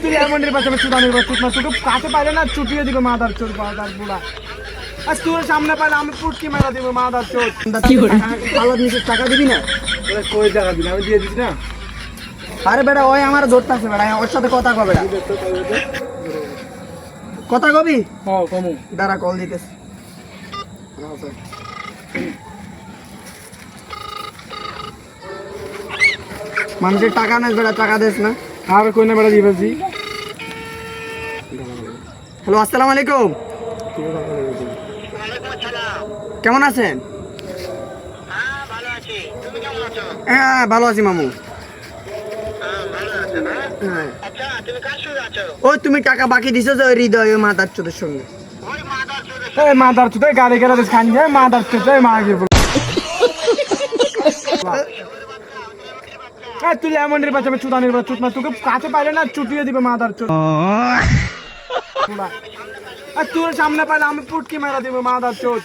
তুই এমনের বাচ্চা চুদানির বাচ্চা না তোকে কাছে পাইলে না চুটিয়ে দিবে মাদার চোর বাদার বুড়া আর তোর সামনে পাইলে আমি পুটকি মারা দিব মাদার চোর আলাদ নিচে টাকা দিবি না? কই টাকা দিন আমি দিয়ে দিচ্ছি না আরে বেটা ওই আমার ধরতেছে বেটা, ওর সাথে কথা কবে বেটা? কথা কবি? হ্যাঁ কমু দাঁড়া কল দিতেছে। মানুষের টাকা নেস বেটা, টাকা দেস না। আর কই না বেড়া দিবেছি হ্যালো, আসসালামু আলাইকুম। কেমন আছেন? হ্যাঁ ভালো আছি মামু। হ্যাঁ ওই তুমি টাকা বাকি দিছো যে ওই হৃদয় মাতার চোদের সঙ্গে। এই মাদার চোদ গাড়ি গেলে খান যায় মাদার চোদ মা গিয়ে তুই এমনের বাচ্চা চুদানির বাচ্চা না তোকে কাছে পাইলে না চুটিয়ে দিবে মাদার চোদ আর তোর সামনে পাইলে আমি পুটকি মারা দিব মাদার চোদ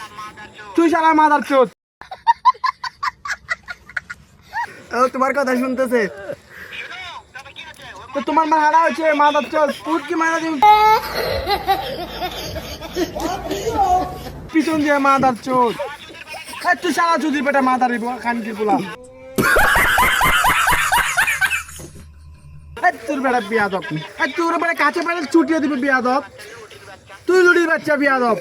তুই সারা মাদার চোদ ও তোমার কথা শুনতেছে। তো তোমার মা হারা হয়েছে মাদার চোদ পুটকি মারা দিব পিছন দিয়ে মাদার চোদ তুই সারা চুদির পেটা মাদার দিব খানকির গুলা তোর বেড়া বিয়াদব তোর বেড়া কাছে পাইলে চুটিয়ে দিবে বিয়াদব তুই লুডির বাচ্চা বিয়াদব